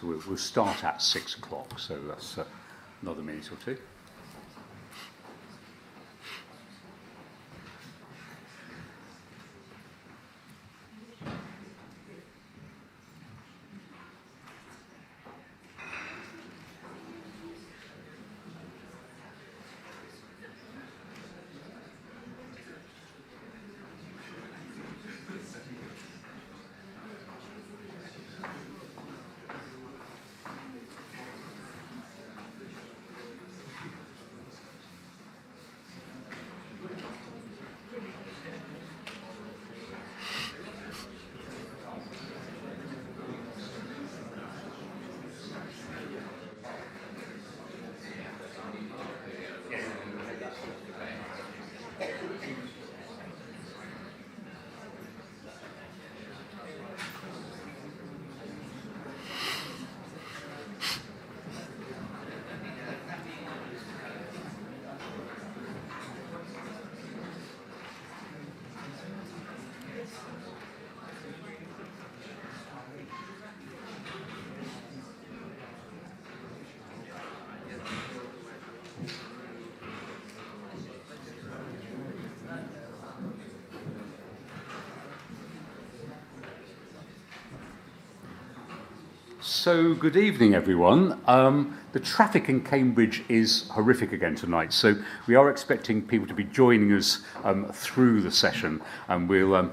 So we'll start at 6 o'clock, so that's another minute or two. So, good evening, everyone. The traffic in Cambridge is horrific again tonight, so we are expecting people to be joining us through the session, and we'll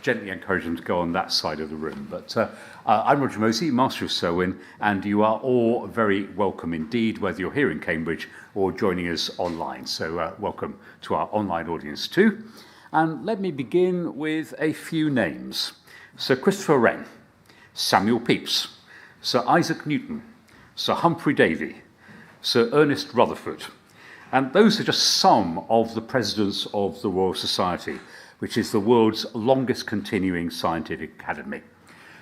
gently encourage them to go on that side of the room. But I'm Roger Mosey, Master of Selwyn, and you are all very welcome indeed, whether you're here in Cambridge or joining us online. So, welcome to our online audience too. And let me begin with a few names. Sir Christopher Wren, Samuel Pepys, Sir Isaac Newton, Sir Humphrey Davy, Sir Ernest Rutherford. And those are just some of the presidents of the Royal Society, which is the world's longest continuing scientific academy.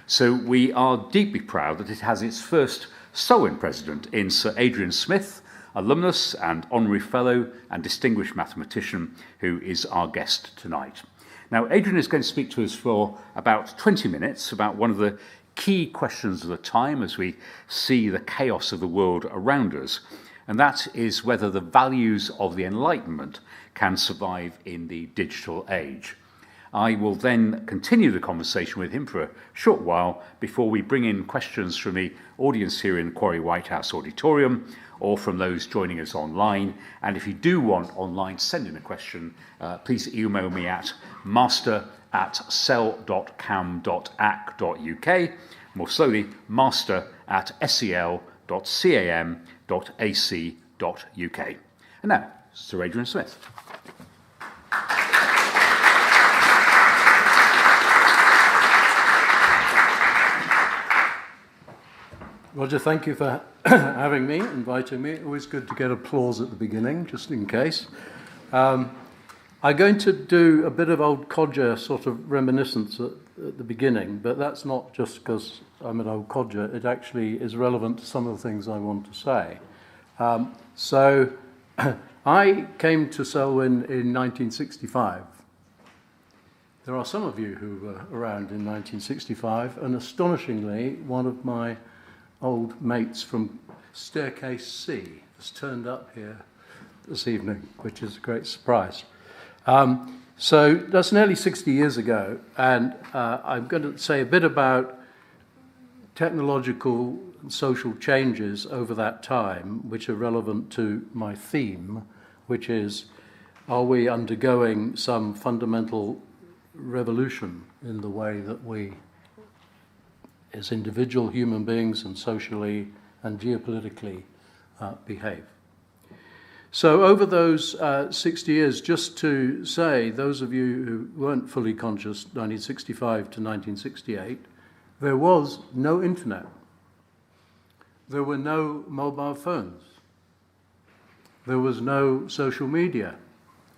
So we are deeply proud that it has its first Selwyn president in Sir Adrian Smith, alumnus and honorary fellow and distinguished mathematician, who is our guest tonight. Now, Adrian is going to speak to us for about 20 minutes about one of the key questions of the time as we see the chaos of the world around us, and that is whether the values of the Enlightenment can survive in the digital age. I will then continue the conversation with him for a short while before we bring in questions from the audience here in the Quarry Whitehouse Auditorium or from those joining us online. And if you do want online to send in a question, please email me at master@sel.cam.ac.uk, more slowly, master@sel.cam.ac.uk. And now, Sir Adrian Smith. Roger, thank you for having me, inviting me. Always good to get applause at the beginning, just in case. I'm going to do a bit of old codger sort of reminiscence at the beginning, but that's not just because I'm an old codger. It actually is relevant to some of the things I want to say. So I came to Selwyn in 1965. There are some of you who were around in 1965, and astonishingly, one of my old mates from Staircase C has turned up here this evening, which is a great surprise. So that's nearly 60 years ago, and I'm going to say a bit about technological and social changes over that time, which are relevant to my theme, which is, are we undergoing some fundamental revolution in the way that we, as individual human beings and socially and geopolitically, behave? So over those 60 years, just to say, those of you who weren't fully conscious, 1965 to 1968, there was no internet. There were no mobile phones. There was no social media,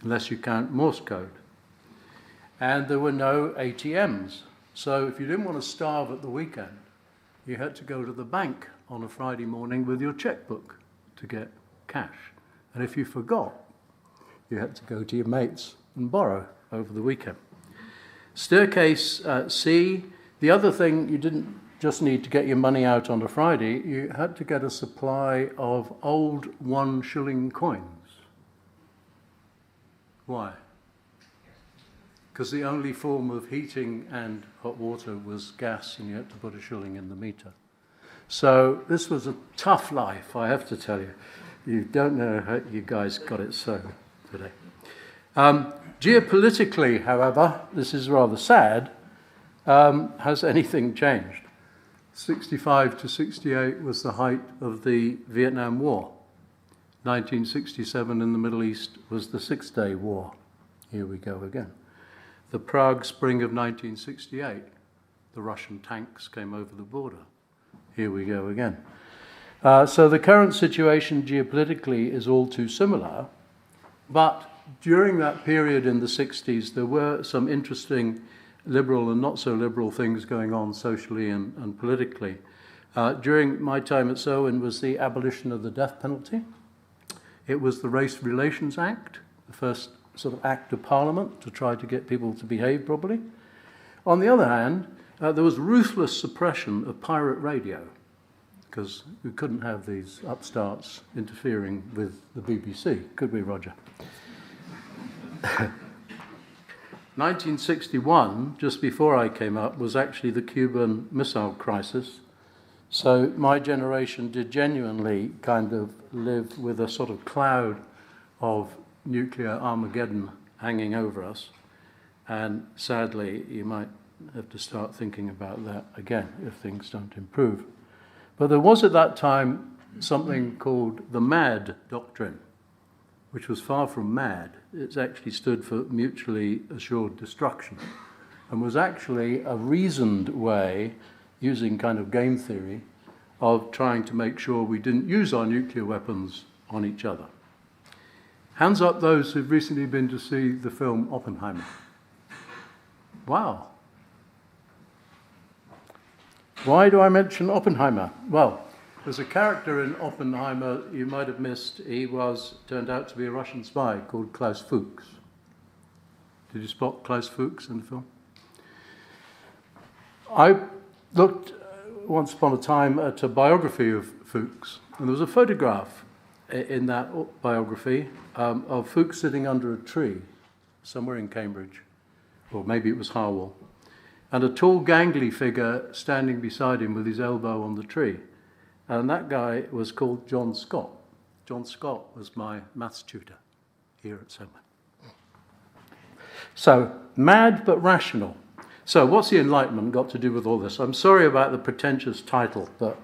unless you count Morse code. And there were no ATMs. So if you didn't want to starve at the weekend, you had to go to the bank on a Friday morning with your checkbook to get cash. And if you forgot, you had to go to your mates and borrow over the weekend. Staircase C, the other thing you didn't just need to get your money out on a Friday, you had to get a supply of old 1 shilling coins. Why? Because the only form of heating and hot water was gas, and you had to put a shilling in the meter. So this was a tough life, I have to tell you. You don't know how you guys got it so today. Geopolitically, however, this is rather sad. Has anything changed? 65 to 68 was the height of the Vietnam War. 1967 in the Middle East was the Six-Day War. Here we go again. The Prague Spring of 1968, the Russian tanks came over the border. Here we go again. So the current situation geopolitically is all too similar, but during that period in the 60s, there were some interesting liberal and not so liberal things going on socially and politically. During my time at Selwyn was the abolition of the death penalty. It was the Race Relations Act, the first sort of act of Parliament to try to get people to behave properly. On the other hand, there was ruthless suppression of pirate radio, because we couldn't have these upstarts interfering with the BBC, could we, Roger? 1961, just before I came up, was actually the Cuban Missile Crisis. So my generation did genuinely kind of live with a sort of cloud of nuclear Armageddon hanging over us. And sadly, you might have to start thinking about that again if things don't improve. But there was at that time something called the MAD doctrine, which was far from mad. It actually stood for mutually assured destruction, and was actually a reasoned way, using kind of game theory, of trying to make sure we didn't use our nuclear weapons on each other. Hands up those who've recently been to see the film Oppenheimer. Wow. Why do I mention Oppenheimer? Well, there's a character in Oppenheimer you might have missed. He turned out to be a Russian spy called Klaus Fuchs. Did you spot Klaus Fuchs in the film? I looked once upon a time at a biography of Fuchs, and there was a photograph in that biography of Fuchs sitting under a tree somewhere in Cambridge, or maybe it was Harwell, and a tall, gangly figure standing beside him with his elbow on the tree. And that guy was called John Scott. John Scott was my maths tutor here at Selwyn. So, mad but rational. So, what's the Enlightenment got to do with all this? I'm sorry about the pretentious title, but,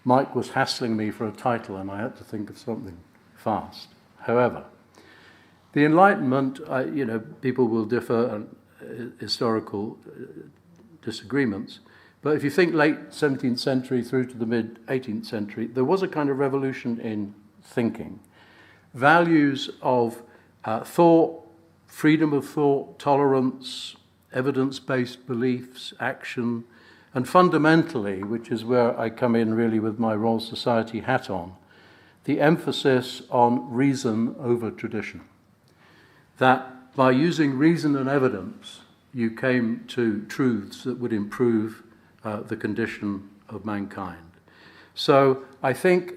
Mike was hassling me for a title and I had to think of something fast. However, the Enlightenment, people will differ on historical disagreements, but if you think late 17th century through to the mid-18th century, there was a kind of revolution in thinking. Values of thought, freedom of thought, tolerance, evidence-based beliefs, action, and fundamentally, which is where I come in really with my Royal Society hat on, the emphasis on reason over tradition. That by using reason and evidence, you came to truths that would improve the condition of mankind. So I think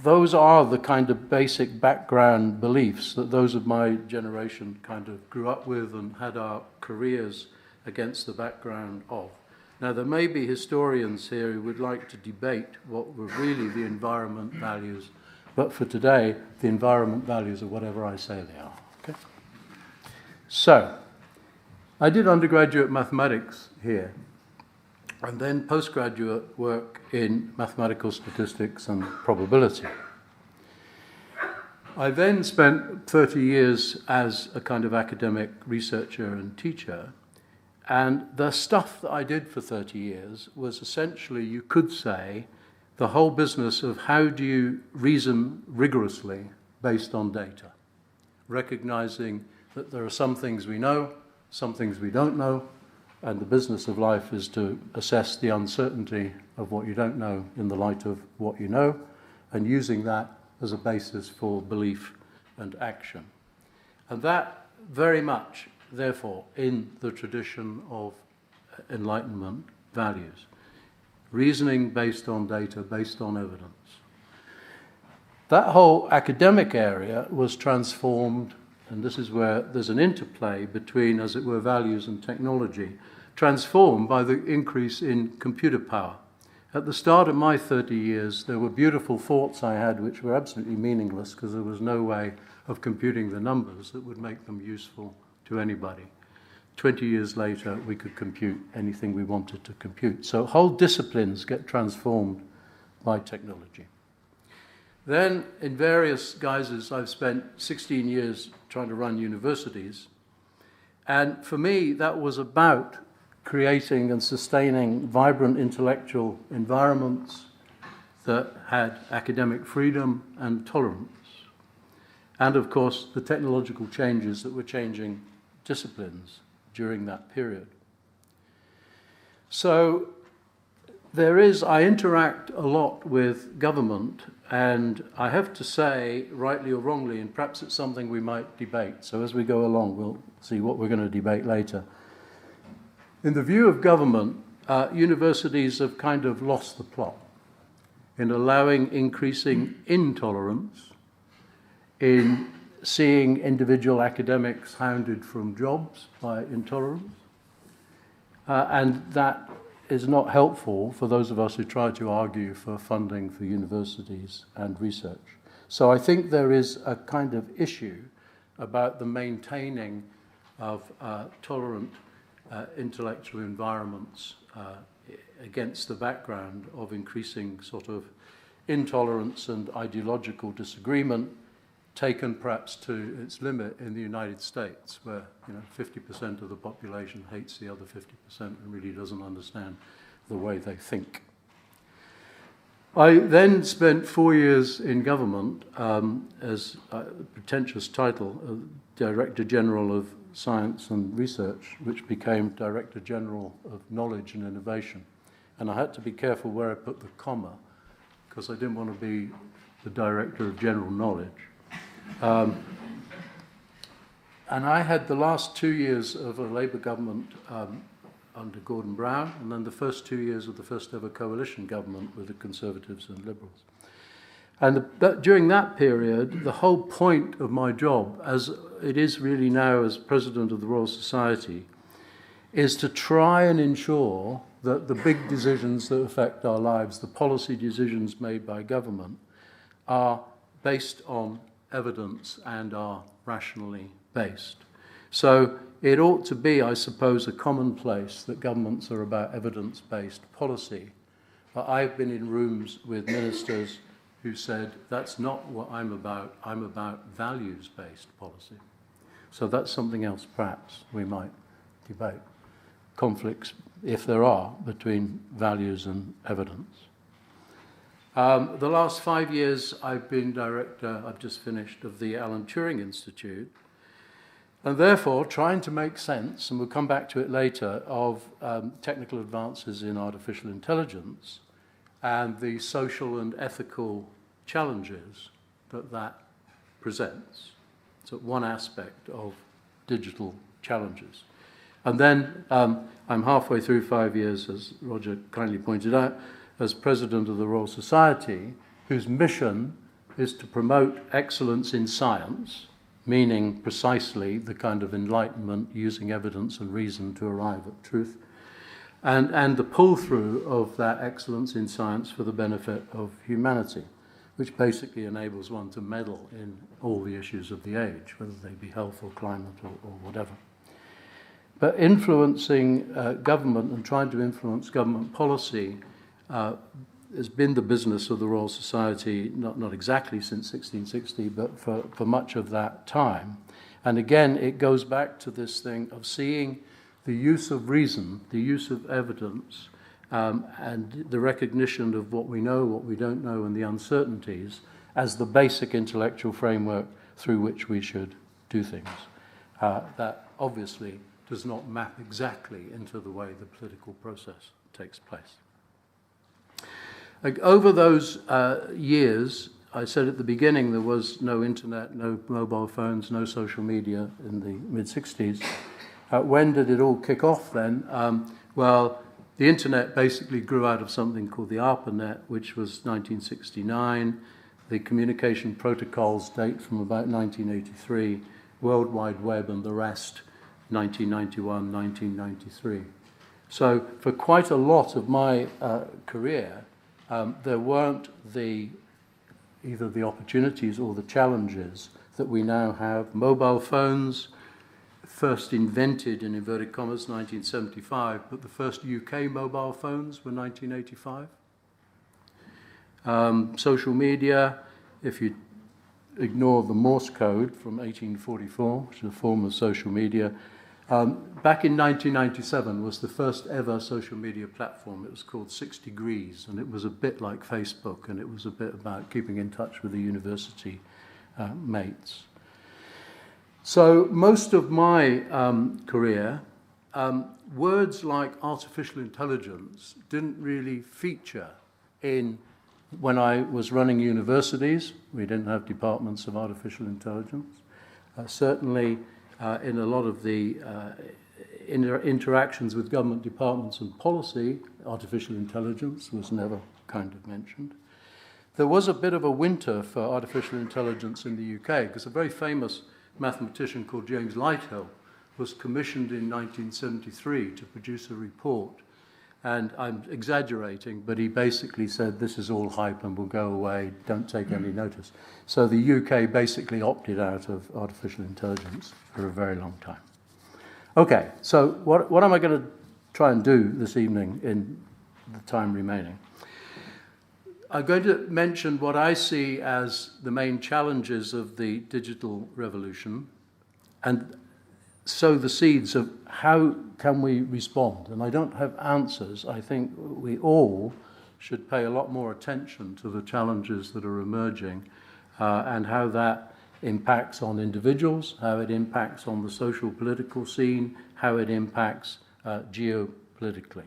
those are the kind of basic background beliefs that those of my generation kind of grew up with and had our careers against the background of. Now, there may be historians here who would like to debate what were really the environment values, but for today, the environment values are whatever I say they are. Okay? So, I did undergraduate mathematics here, and then postgraduate work in mathematical statistics and probability. I then spent 30 years as a kind of academic researcher and teacher, and the stuff that I did for 30 years was essentially, you could say, the whole business of how do you reason rigorously based on data, recognizing that there are some things we know, some things we don't know, and the business of life is to assess the uncertainty of what you don't know in the light of what you know, and using that as a basis for belief and action. And that very much, therefore, in the tradition of Enlightenment values. reasoning based on data, based on evidence. That whole academic area was transformed, and this is where there's an interplay between, as it were, values and technology, transformed by the increase in computer power. At the start of my 30 years, there were beautiful thoughts I had which were absolutely meaningless because there was no way of computing the numbers that would make them useful to anybody. 20 years later, we could compute anything we wanted to compute. So whole disciplines get transformed by technology. Then, in various guises, I've spent 16 years trying to run universities. And for me, that was about creating and sustaining vibrant intellectual environments that had academic freedom and tolerance. And, of course, the technological changes that were changing disciplines during that period. So I interact a lot with government, and I have to say, rightly or wrongly, and perhaps it's something we might debate, so as we go along we'll see what we're going to debate later. In the view of government, universities have kind of lost the plot in allowing increasing intolerance, in seeing individual academics hounded from jobs by intolerance, and that is not helpful for those of us who try to argue for funding for universities and research. So I think there is a kind of issue about the maintaining of tolerant intellectual environments against the background of increasing sort of intolerance and ideological disagreement, taken perhaps to its limit in the United States, where 50% of the population hates the other 50% and really doesn't understand the way they think. I then spent 4 years in government as a pretentious title of Director General of Science and Research, which became Director General of Knowledge and Innovation. And I had to be careful where I put the comma, because I didn't want to be the Director of General Knowledge. And I had the last 2 years of a Labour government under Gordon Brown, and then the first 2 years of the first ever coalition government with the Conservatives and Liberals. And during that period, the whole point of my job, as it is really now as President of the Royal Society, is to try and ensure that the big decisions that affect our lives, the policy decisions made by government, are based on evidence and are rationally based. So it ought to be, I suppose, a commonplace that governments are about evidence-based policy. But I've been in rooms with ministers who said, that's not what I'm about values-based policy. So that's something else perhaps we might debate. Conflicts, if there are, between values and evidence. The last 5 years I've been director, I've just finished, of the Alan Turing Institute, and therefore trying to make sense, and we'll come back to it later, of technical advances in artificial intelligence and the social and ethical challenges that presents. So one aspect of digital challenges. And then I'm halfway through 5 years, as Roger kindly pointed out, as President of the Royal Society, whose mission is to promote excellence in science, meaning precisely the kind of Enlightenment using evidence and reason to arrive at truth, and the pull-through of that excellence in science for the benefit of humanity, which basically enables one to meddle in all the issues of the age, whether they be health or climate or whatever. But influencing government and trying to influence government policy has been the business of the Royal Society, not exactly since 1660, but for much of that time. And again, it goes back to this thing of seeing the use of reason, the use of evidence, and the recognition of what we know, what we don't know, and the uncertainties as the basic intellectual framework through which we should do things. That obviously does not map exactly into the way the political process takes place. Over those years, I said at the beginning there was no internet, no mobile phones, no social media in the mid-60s. When did it all kick off then? Well, The internet basically grew out of something called the ARPANET, which was 1969. The communication protocols date from about 1983. World Wide Web and the rest, 1991, 1993. So for quite a lot of my career, there weren't either the opportunities or the challenges that we now have. Mobile phones, first invented in inverted commas 1975, but the first UK mobile phones were 1985. Social media, if you ignore the Morse code from 1844, which is a form of social media, back in 1997 was the first ever social media platform. It was called 6 Degrees, and it was a bit like Facebook, and it was a bit about keeping in touch with the university mates. So most of my career, words like artificial intelligence didn't really feature in when I was running universities. We didn't have departments of artificial intelligence. Certainly in a lot of the interactions with government departments and policy, artificial intelligence was never kind of mentioned. There was a bit of a winter for artificial intelligence in the UK because a very famous mathematician called James Lighthill was commissioned in 1973 to produce a report. And I'm exaggerating, but he basically said, this is all hype and will go away, don't take any notice. So the UK basically opted out of artificial intelligence for a very long time. Okay, so what am I going to try and do this evening in the time remaining? I'm going to mention what I see as the main challenges of the digital revolution and sow the seeds of how can we respond. And I don't have answers. I think we all should pay a lot more attention to the challenges that are emerging and how that impacts on individuals, how it impacts on the social political scene, how it impacts geopolitically.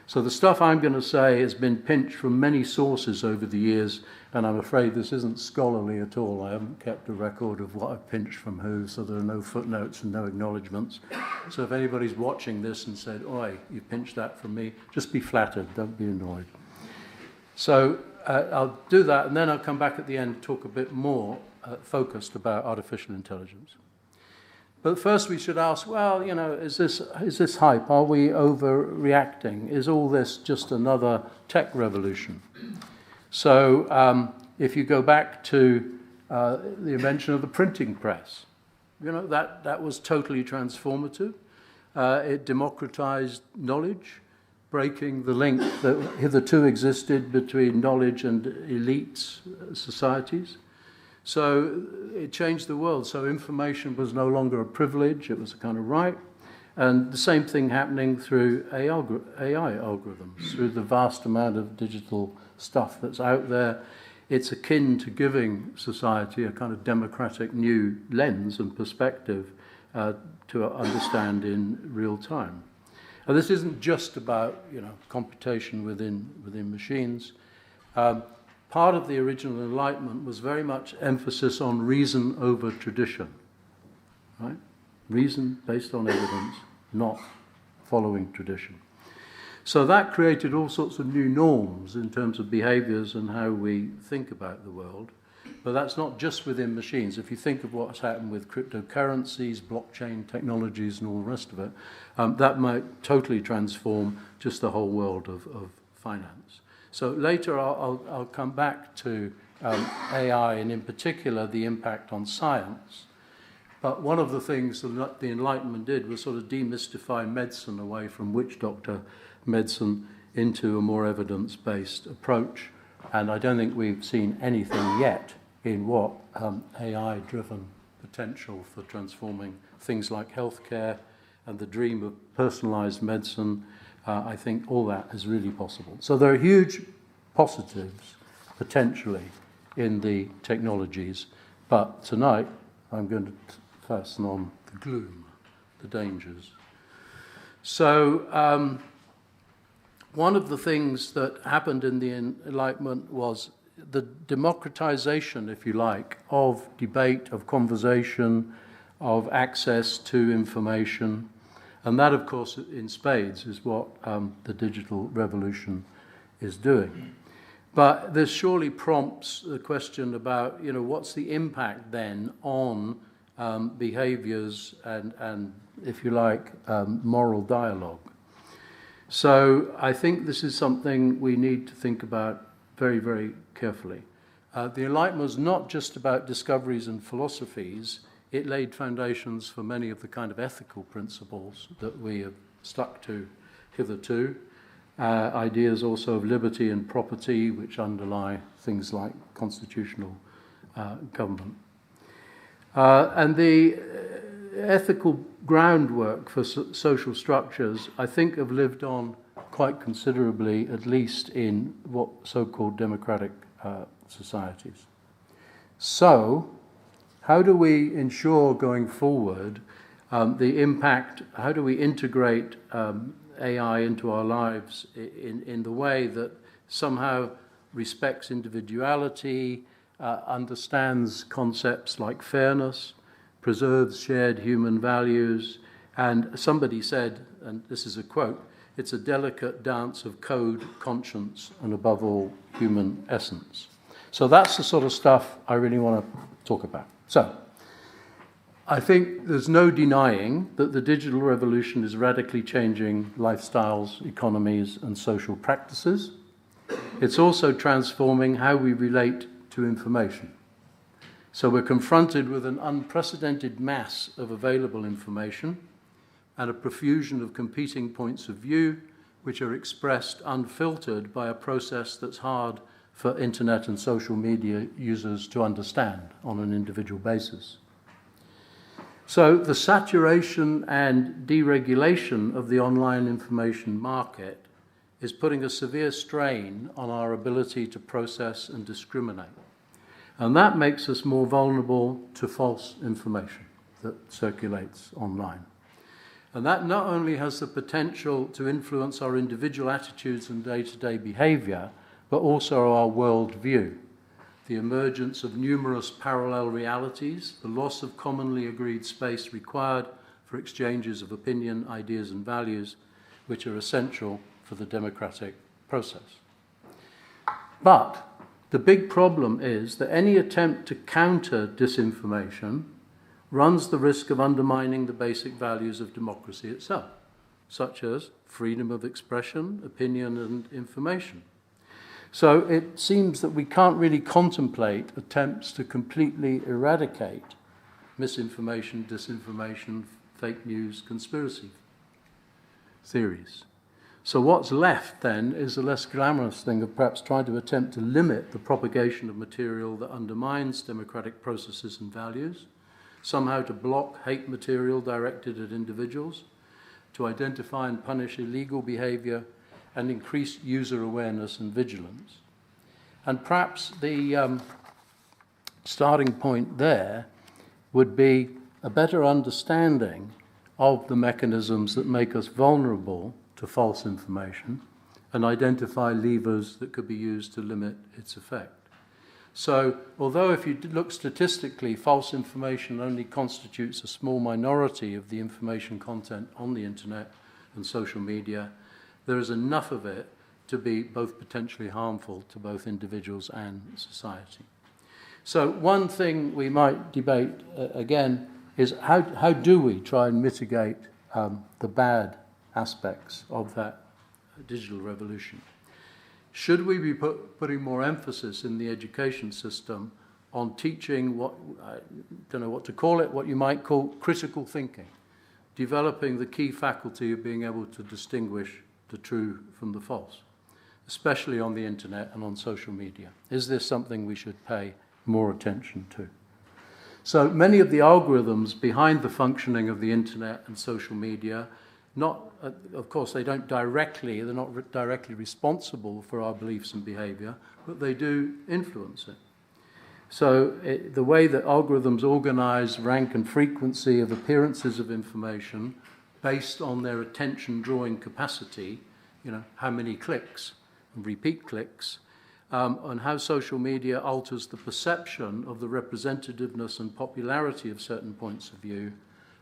So the stuff I'm going to say has been pinched from many sources over the years, and I'm afraid this isn't scholarly at all. I haven't kept a record of what I've pinched from who, so there are no footnotes and no acknowledgements. So if anybody's watching this and said, oi, you pinched that from me, just be flattered, don't be annoyed. So I'll do that, and then I'll come back at the end and talk a bit more focused about artificial intelligence. But first we should ask, well, you know, is this hype? Are we overreacting? Is all this just another tech revolution? So if you go back to the invention of the printing press, you know, that was totally transformative. It democratized knowledge, breaking the link that hitherto existed between knowledge and elite societies. So it changed the world. So information was no longer a privilege, it was a kind of right. And the same thing happening through AI algorithms, through the vast amount of digital stuff that's out there. It's akin to giving society a kind of democratic new lens and perspective to understand in real time. And this isn't just about, you know, computation within machines. Part of the original Enlightenment was very much emphasis on reason over tradition, right? Reason based on evidence, not following tradition. So that created all sorts of new norms in terms of behaviors and how we think about the world. But that's not just within machines. If you think of what's happened with cryptocurrencies, blockchain technologies, and all the rest of it, that might totally transform just the whole world of finance. So later I'll come back to AI and in particular the impact on science. But one of the things that the Enlightenment did was sort of demystify medicine away from witch doctor medicine into a more evidence-based approach. And I don't think we've seen anything yet in what AI-driven potential for transforming things like healthcare and the dream of personalized medicine. I think all that is really possible. So there are huge positives, potentially, in the technologies. But tonight, I'm going to fasten on the gloom, the dangers. So one of the things that happened in the Enlightenment was the democratization, if you like, of debate, of conversation, of access to information. And that, of course, in spades is what the digital revolution is doing. But this surely prompts the question about, what's the impact then on behaviors and, if you like, moral dialogue. So I think this is something we need to think about very, very carefully. The Enlightenment was not just about discoveries and philosophies. It laid foundations for many of the kind of ethical principles that we have stuck to hitherto. Ideas also of liberty and property, which underlie things like constitutional government. And the ethical groundwork for social structures, I think, have lived on quite considerably, at least in what so-called democratic societies. So, how do we ensure going forward the impact, how do we integrate AI into our lives in the way that somehow respects individuality, understands concepts like fairness, preserves shared human values, and somebody said, and this is a quote, "It's a delicate dance of code, conscience, and above all, human essence." So that's the sort of stuff I really want to talk about. So, I think there's no denying that the digital revolution is radically changing lifestyles, economies, and social practices. It's also transforming how we relate to information. So we're confronted with an unprecedented mass of available information and a profusion of competing points of view, which are expressed unfiltered by a process that's hard for internet and social media users to understand on an individual basis. So the saturation and deregulation of the online information market is putting a severe strain on our ability to process and discriminate. And that makes us more vulnerable to false information that circulates online. And that not only has the potential to influence our individual attitudes and day-to-day behavior, but also our worldview. The emergence of numerous parallel realities, the loss of commonly agreed space required for exchanges of opinion, ideas, and values, which are essential for the democratic process. But the big problem is that any attempt to counter disinformation runs the risk of undermining the basic values of democracy itself, such as freedom of expression, opinion, and information. So it seems that we can't really contemplate attempts to completely eradicate misinformation, disinformation, fake news, conspiracy theories. So what's left then is the less glamorous thing of perhaps trying to attempt to limit the propagation of material that undermines democratic processes and values, somehow to block hate material directed at individuals, to identify and punish illegal behavior, and increase user awareness and vigilance. And perhaps the starting point there would be a better understanding of the mechanisms that make us vulnerable to false information and identify levers that could be used to limit its effect. So, although if you look statistically, false information only constitutes a small minority of the information content on the internet and social media, there is enough of it to be both potentially harmful to both individuals and society. So one thing we might debate again is how do we try and mitigate the bad aspects of that digital revolution? Should we be putting more emphasis in the education system on teaching what, I don't know what to call it, what you might call critical thinking, developing the key faculty of being able to distinguish the true from the false, especially on the internet and on social media? Is this something we should pay more attention to? So many of the algorithms behind the functioning of the internet and social media, of course, they're not directly responsible for our beliefs and behavior, but they do influence it. So the way that algorithms organize rank and frequency of appearances of information based on their attention-drawing capacity, how many clicks and repeat clicks, and how social media alters the perception of the representativeness and popularity of certain points of view,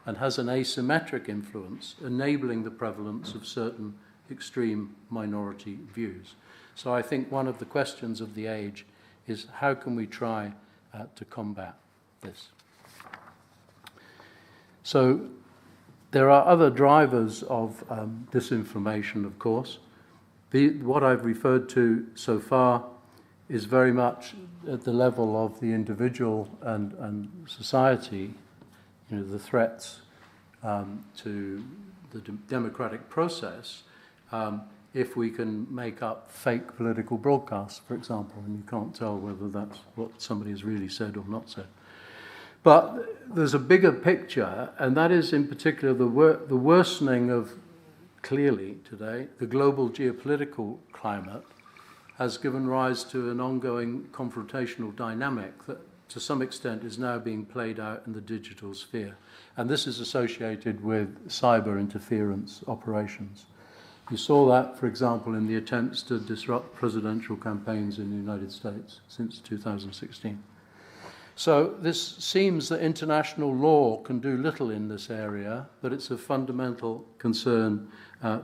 and has an asymmetric influence, enabling the prevalence of certain extreme minority views. So I think one of the questions of the age is how can we try to combat this? So there are other drivers of disinformation, of course. What I've referred to so far is very much at the level of the individual and society, the threats to the democratic process, if we can make up fake political broadcasts, for example, and you can't tell whether that's what somebody has really said or not said. But there's a bigger picture, and that is in particular the worsening of, clearly today, the global geopolitical climate has given rise to an ongoing confrontational dynamic that to some extent is now being played out in the digital sphere. And this is associated with cyber interference operations. You saw that, for example, in the attempts to disrupt presidential campaigns in the United States since 2016. So this seems that international law can do little in this area, but it's a fundamental concern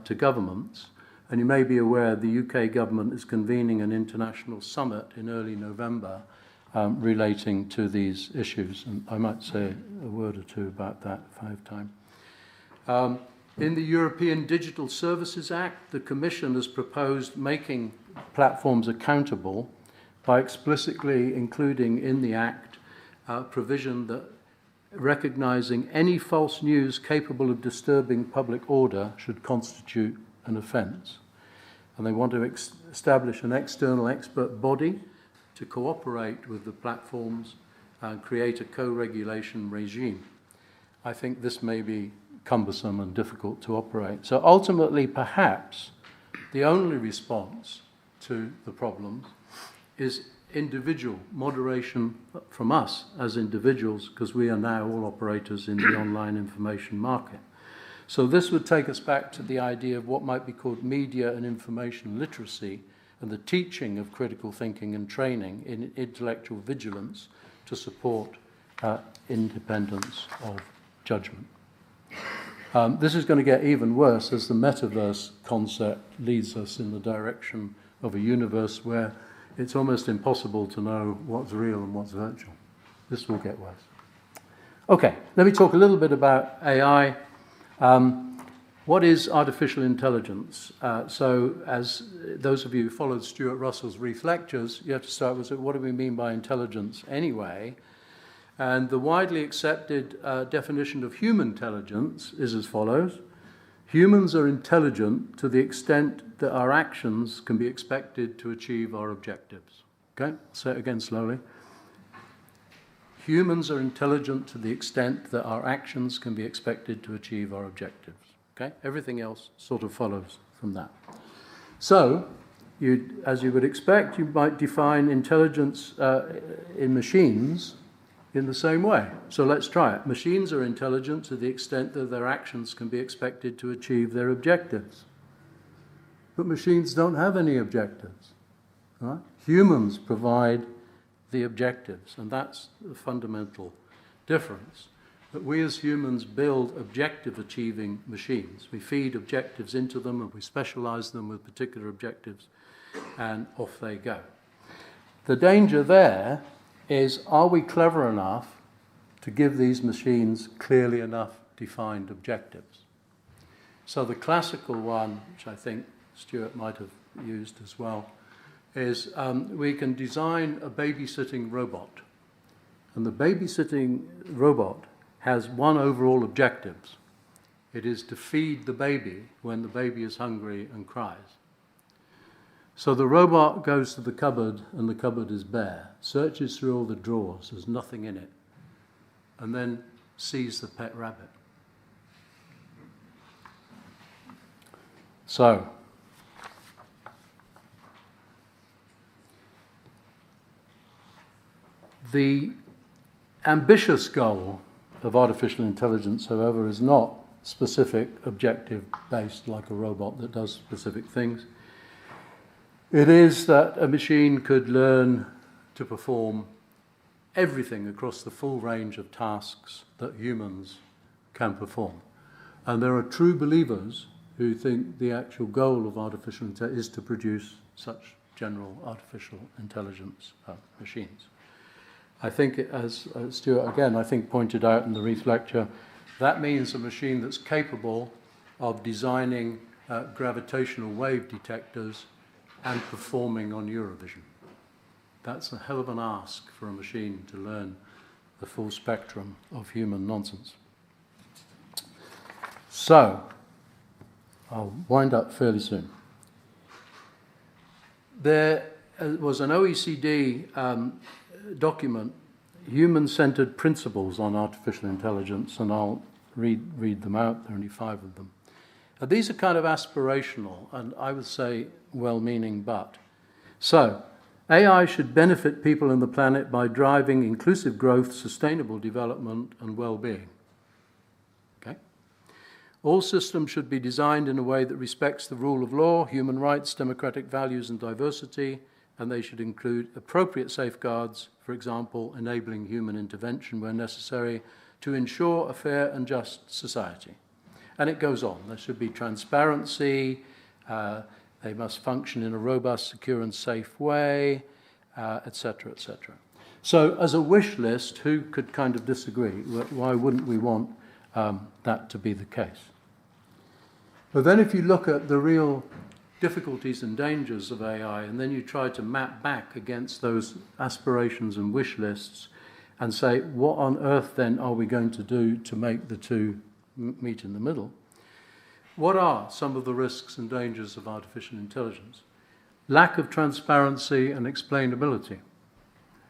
to governments. And you may be aware the UK government is convening an international summit in early November relating to these issues. And I might say a word or two about that if I have time. In the European Digital Services Act, the Commission has proposed making platforms accountable by explicitly including in the Act provision that recognizing any false news capable of disturbing public order should constitute an offence. And they want to establish an external expert body to cooperate with the platforms and create a co-regulation regime. I think this may be cumbersome and difficult to operate. So ultimately, perhaps, the only response to the problems is individual moderation from us as individuals, because we are now all operators in the online information market. So this would take us back to the idea of what might be called media and information literacy and the teaching of critical thinking and training in intellectual vigilance to support independence of judgment. This is going to get even worse as the metaverse concept leads us in the direction of a universe where it's almost impossible to know what's real and what's virtual. This will get worse. Okay, let me talk a little bit about AI. What is artificial intelligence? So as those of you who followed Stuart Russell's Reef lectures, you have to start with what do we mean by intelligence anyway? And the widely accepted definition of human intelligence is as follows. Humans are intelligent to the extent that our actions can be expected to achieve our objectives. Okay, say it again slowly. Humans are intelligent to the extent that our actions can be expected to achieve our objectives. Okay, everything else sort of follows from that. So, as you would expect, you might define intelligence in machines in the same way. So let's try it. Machines are intelligent to the extent that their actions can be expected to achieve their objectives. But machines don't have any objectives. Right? Humans provide the objectives, and that's the fundamental difference. That we as humans build objective-achieving machines. We feed objectives into them and we specialize them with particular objectives, and off they go. The danger there is, are we clever enough to give these machines clearly enough defined objectives? So the classical one, which I think Stuart might have used as well, is we can design a babysitting robot. And the babysitting robot has one overall objective. It is to feed the baby when the baby is hungry and cries. So the robot goes to the cupboard and the cupboard is bare, searches through all the drawers, there's nothing in it, and then sees the pet rabbit. So, the ambitious goal of artificial intelligence, however, is not specific, objective-based like a robot that does specific things. It is that a machine could learn to perform everything across the full range of tasks that humans can perform. And there are true believers who think the actual goal of artificial intelligence is to produce such general artificial intelligence machines. I think, as Stuart again, I think, pointed out in the Reith lecture, that means a machine that's capable of designing gravitational wave detectors and performing on Eurovision. That's a hell of an ask for a machine to learn the full spectrum of human nonsense. So, I'll wind up fairly soon. There was an OECD document, Human-Centered Principles on Artificial Intelligence, and I'll read them out. There are only 5 of them. These are kind of aspirational, and I would say well-meaning, but. So, AI should benefit people and the planet by driving inclusive growth, sustainable development, and well-being. Okay? All systems should be designed in a way that respects the rule of law, human rights, democratic values, and diversity, and they should include appropriate safeguards, for example, enabling human intervention where necessary to ensure a fair and just society. And it goes on. There should be transparency, they must function in a robust, secure, and safe way, etc., etc. So as a wish list, who could kind of disagree? Why wouldn't we want that to be the case? But then if you look at the real difficulties and dangers of AI, and then you try to map back against those aspirations and wish lists and say, what on earth then are we going to do to make the two meet in the middle? What are some of the risks and dangers of artificial intelligence? Lack of transparency and explainability.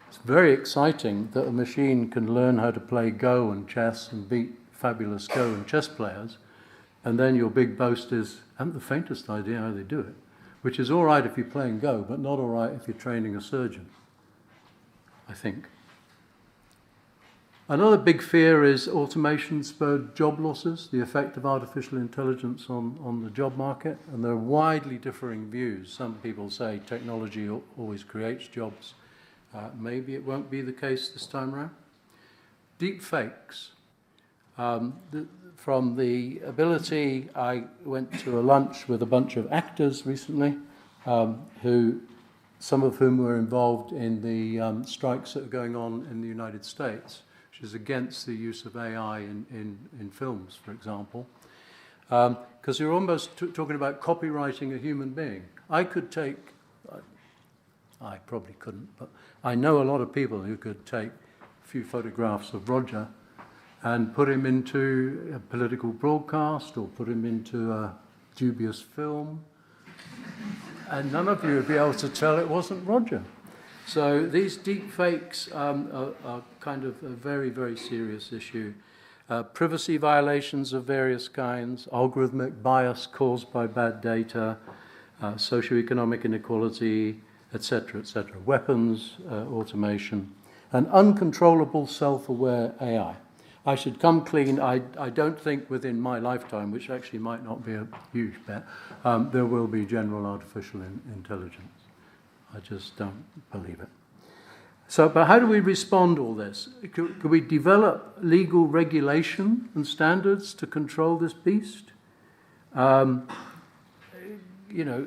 It's very exciting that a machine can learn how to play Go and chess and beat fabulous Go and chess players, and then your big boast is, I haven't the faintest idea how they do it, which is all right if you're playing Go, but not all right if you're training a surgeon, I think. Another big fear is automation-spurred job losses, the effect of artificial intelligence on the job market, and there are widely differing views. Some people say technology always creates jobs. Maybe it won't be the case this time around. Deep fakes. From the ability, I went to a lunch with a bunch of actors recently, some of whom were involved in the strikes that are going on in the United States, which is against the use of AI in films, for example. Because you're almost talking about copywriting a human being. I could take, I probably couldn't, but I know a lot of people who could take a few photographs of Roger and put him into a political broadcast or put him into a dubious film, and none of you would be able to tell it wasn't Roger. So these deep fakes are kind of a very, very serious issue. Privacy violations of various kinds, algorithmic bias caused by bad data, socioeconomic inequality, etc., etc. Weapons, automation, and uncontrollable self-aware AI. I should come clean. I don't think within my lifetime, which actually might not be a huge bet, there will be general artificial intelligence. I just don't believe it. So, but how do we respond to all this? Could we develop legal regulation and standards to control this beast? You know,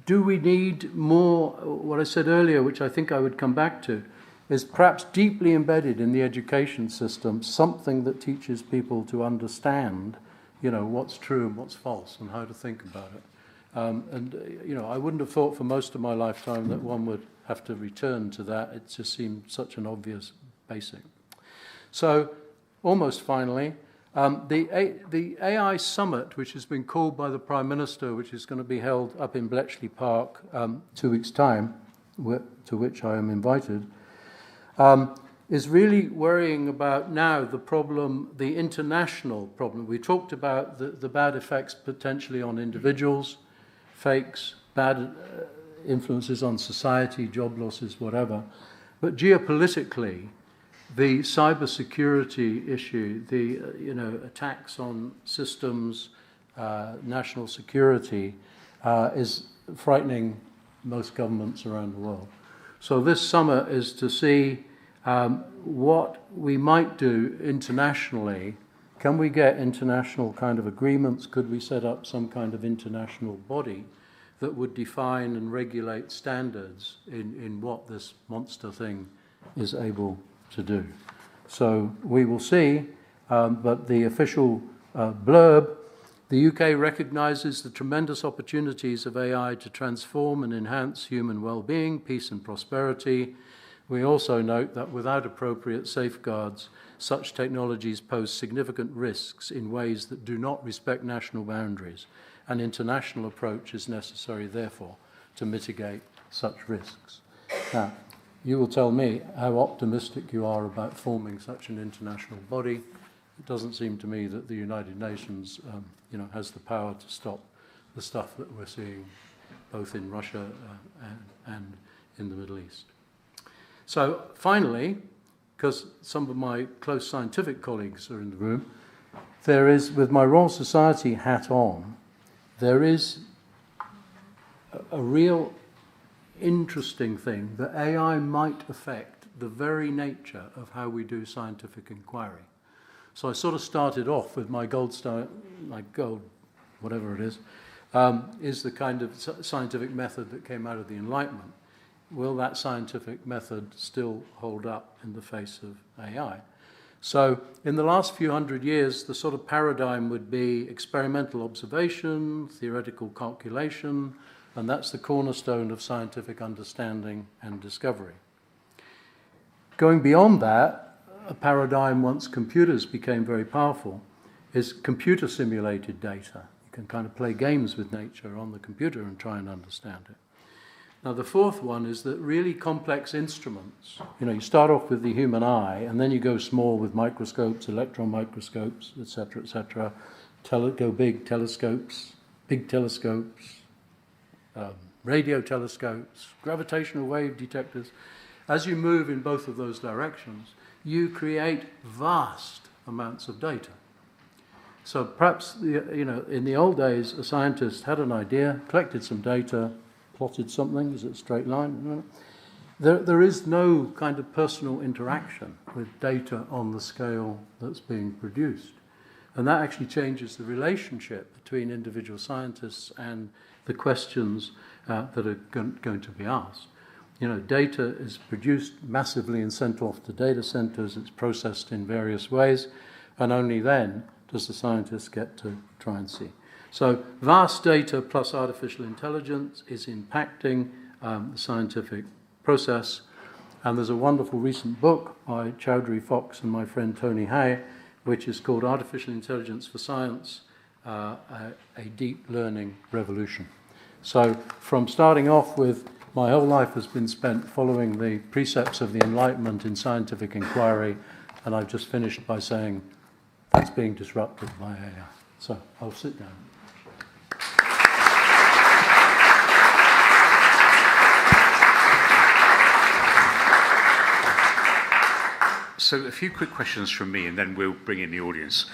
do we need more, what I said earlier, which I think I would come back to, is perhaps deeply embedded in the education system, something that teaches people to understand, you know, what's true and what's false and how to think about it. You know, I wouldn't have thought for most of my lifetime that one would have to return to that. It just seemed such an obvious basic. So, almost finally, the AI summit, which has been called by the Prime Minister, which is going to be held up in Bletchley Park 2 weeks' time, to which I am invited, is really worrying about now the problem, the international problem. We talked about the bad effects potentially on individuals, fakes, bad influences on society, job losses, whatever. But geopolitically, the cybersecurity issue, the attacks on systems, national security, is frightening most governments around the world. So this summit is to see What we might do internationally, can we get international kind of agreements? Could we set up some kind of international body that would define and regulate standards in what this monster thing is able to do? So we will see, but the official blurb, the UK recognises the tremendous opportunities of AI to transform and enhance human well-being, peace and prosperity. We also note that without appropriate safeguards, such technologies pose significant risks in ways that do not respect national boundaries. An international approach is necessary, therefore, to mitigate such risks. Now, you will tell me how optimistic you are about forming such an international body. It doesn't seem to me that the United Nations has the power to stop the stuff that we're seeing both in Russia and in the Middle East. So finally, because some of my close scientific colleagues are in the room, there is, with my Royal Society hat on, there is a real interesting thing that AI might affect the very nature of how we do scientific inquiry. So I sort of started off with my gold, whatever it is the kind of scientific method that came out of the Enlightenment. Will that scientific method still hold up in the face of AI? So in the last few hundred years, the sort of paradigm would be experimental observation, theoretical calculation, and that's the cornerstone of scientific understanding and discovery. Going beyond that, a paradigm once computers became very powerful is computer simulated data. You can kind of play games with nature on the computer and try and understand it. Now, the fourth one is that really complex instruments, you start off with the human eye, and then you go small with microscopes, electron microscopes, etc., go big telescopes, radio telescopes, gravitational wave detectors. As you move in both of those directions, you create vast amounts of data. So perhaps, in the old days, a scientist had an idea, collected some data, plotted something, is it a straight line? There is no kind of personal interaction with data on the scale that's being produced. And that actually changes the relationship between individual scientists and the questions that are going to be asked. Data is produced massively and sent off to data centers, it's processed in various ways, and only then does the scientist get to try and see. So vast data plus artificial intelligence is impacting the scientific process. And there's a wonderful recent book by Chowdhury Fox and my friend Tony Hay, which is called Artificial Intelligence for Science, a Deep Learning Revolution. So from starting off with my whole life has been spent following the precepts of the Enlightenment in scientific inquiry, and I've just finished by saying that's being disrupted by AI. So I'll sit down. So a few quick questions from me, and then we'll bring in the audience.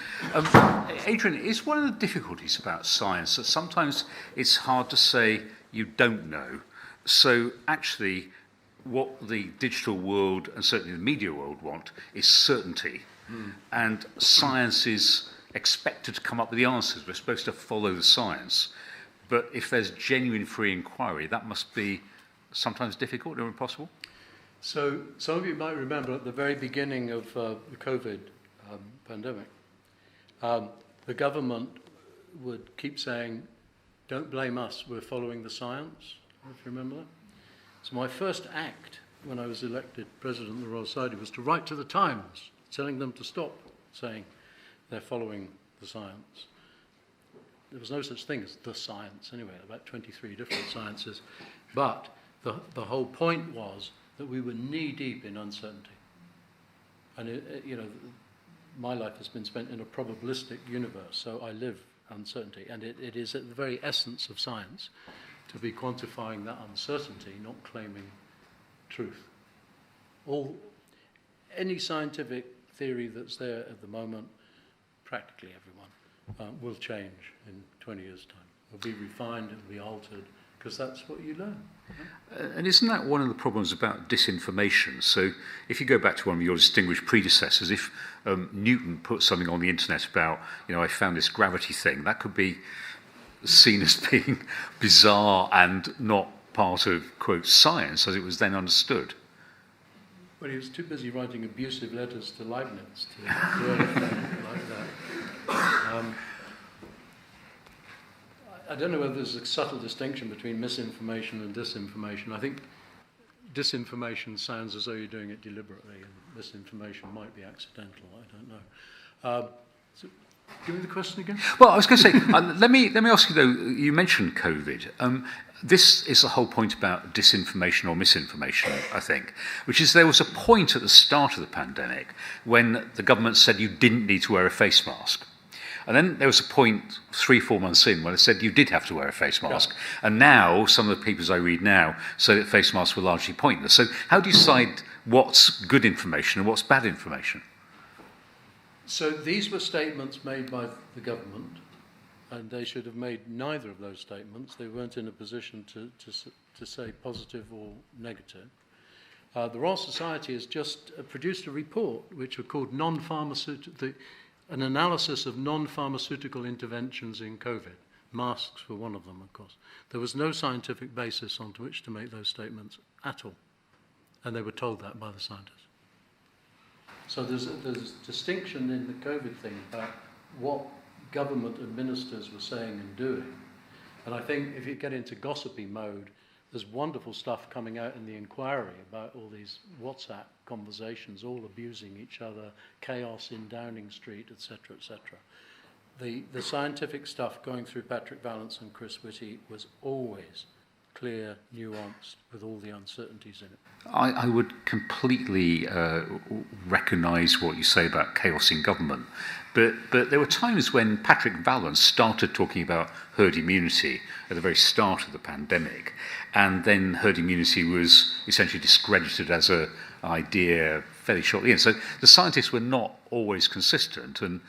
Adrian, is one of the difficulties about science that sometimes it's hard to say you don't know? So actually, what the digital world and certainly the media world want is certainty. And science is expected to come up with the answers. We're supposed to follow the science. But if there's genuine free inquiry, that must be sometimes difficult or impossible? So some of you might remember at the very beginning of the COVID pandemic, the government would keep saying, don't blame us, we're following the science. If you remember that? So my first act when I was elected president of the Royal Society was to write to the Times, telling them to stop saying they're following the science. There was no such thing as the science anyway, about 23 different sciences. But the whole point was that we were knee-deep in uncertainty. And, my life has been spent in a probabilistic universe, so I live uncertainty. And it is at the very essence of science to be quantifying that uncertainty, not claiming truth. Any scientific theory that's there at the moment, practically everyone, will change in 20 years' time. It will be refined, it will be altered, because that's what you learn. And isn't that one of the problems about disinformation? So if you go back to one of your distinguished predecessors, if Newton put something on the internet about, I found this gravity thing, that could be seen as being bizarre and not part of, quote, science as it was then understood. Well, he was too busy writing abusive letters to Leibniz to do anything like that. I don't know whether there's a subtle distinction between misinformation and disinformation. I think disinformation sounds as though you're doing it deliberately, and misinformation might be accidental. I don't know. So, give me the question again. Well, I was going to say, let me ask you though. You mentioned COVID. This is the whole point about disinformation or misinformation, I think, which is there was a point at the start of the pandemic when the government said you didn't need to wear a face mask. And then there was a point 3-4 months in when it said you did have to wear a face mask. Yeah. And now, some of the papers I read now say that face masks were largely pointless. So how do you decide what's good information and what's bad information? So these were statements made by the government, and they should have made neither of those statements. They weren't in a position to say positive or negative. The Royal Society has just produced a report which are called an analysis of non-pharmaceutical interventions in COVID. Masks were one of them, of course. There was no scientific basis on which to make those statements at all. And they were told that by the scientists. So there's a distinction in the COVID thing about what government and ministers were saying and doing. And I think if you get into gossipy mode, there's wonderful stuff coming out in the inquiry about all these WhatsApp conversations, all abusing each other, chaos in Downing Street, etc., etc. The scientific stuff going through Patrick Vallance and Chris Whitty was always clear, nuanced, with all the uncertainties in it. I would completely recognise what you say about chaos in government, but there were times when Patrick Vallance started talking about herd immunity at the very start of the pandemic, and then herd immunity was essentially discredited as an idea fairly shortly in. So the scientists were not always consistent, and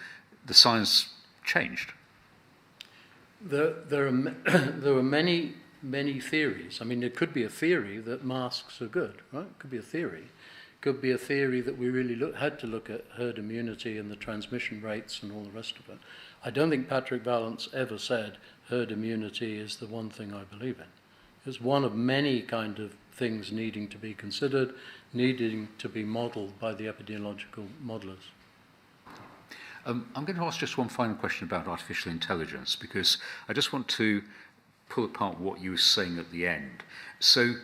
the science changed. There were many theories. I mean, there could be a theory that masks are good, right? It could be a theory. Could be a theory that we really had to look at herd immunity and the transmission rates and all the rest of it. I don't think Patrick Vallance ever said herd immunity is the one thing I believe in. It's one of many kind of things needing to be considered, needing to be modelled by the epidemiological modelers. I'm going to ask just one final question about artificial intelligence, because I just want to pull apart what you were saying at the end. So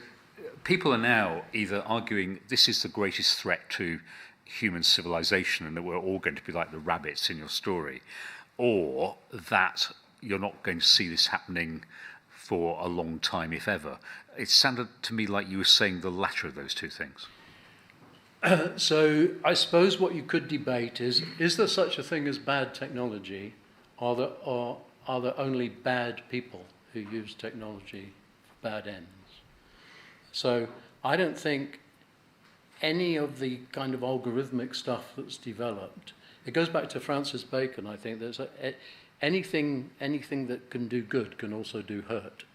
people are now either arguing this is the greatest threat to human civilization and that we're all going to be like the rabbits in your story, or that you're not going to see this happening for a long time, if ever. It sounded to me like you were saying the latter of those two things. So I suppose what you could debate is there such a thing as bad technology, or are there only bad people who use technology for bad ends? So I don't think any of the kind of algorithmic stuff that's developed, it goes back to Francis Bacon, I think. There's anything that can do good can also do hurt.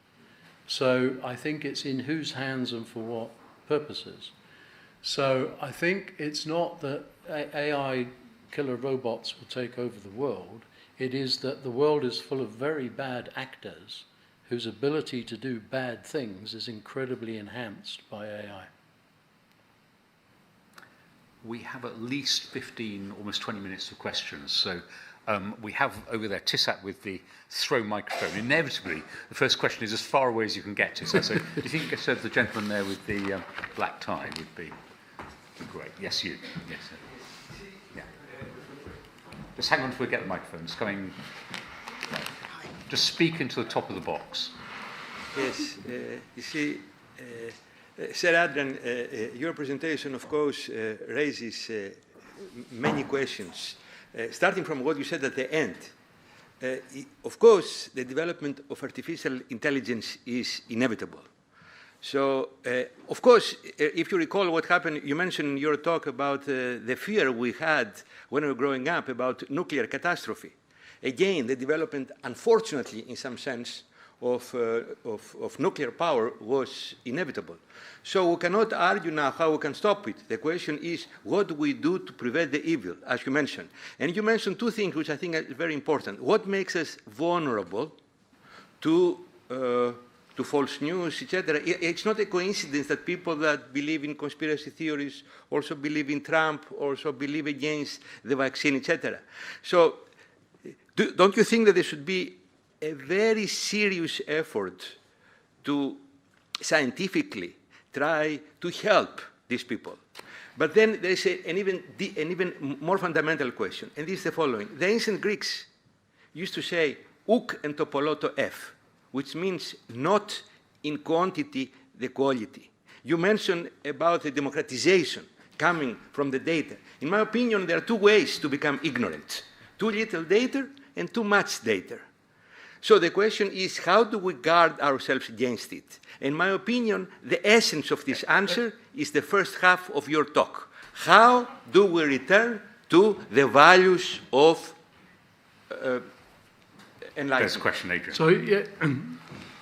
So I think it's in whose hands and for what purposes. So I think it's not that AI killer robots will take over the world. It is that the world is full of very bad actors whose ability to do bad things is incredibly enhanced by AI. We have at least 15, almost 20 minutes of questions. So we have over there Tissat with the throw microphone. Inevitably, the first question is as far away as you can get, Tissat. So do you think you could the gentleman there with the black tie would be great? Yes, you. Yes, sir. Yeah. Just hang on until we get the microphone. It's coming. Just speak into the top of the box. Yes, you see, Sir Adrian, your presentation, of course, raises many questions. Starting from what you said at the end, of course, the development of artificial intelligence is inevitable. So, of course, if you recall what happened, you mentioned in your talk about the fear we had when we were growing up about nuclear catastrophe. Again, the development, unfortunately, in some sense, of nuclear power was inevitable. So we cannot argue now how we can stop it. The question is, what do we do to prevent the evil, as you mentioned? And you mentioned two things which I think are very important. What makes us vulnerable to false news, etc. It's not a coincidence that people that believe in conspiracy theories also believe in Trump, also believe against the vaccine, etc. So don't you think that there should be a very serious effort to scientifically try to help these people? But then there is an even more fundamental question, and this is the following. The ancient Greeks used to say, uk en topoloto f, which means not in quantity, the quality. You mentioned about the democratization coming from the data. In my opinion, there are two ways to become ignorant. Too little data and too much data. So the question is, how do we guard ourselves against it? In my opinion, the essence of this answer is the first half of your talk. How do we return to the values of Enlightenment? There's a question, Adrian. So, yeah,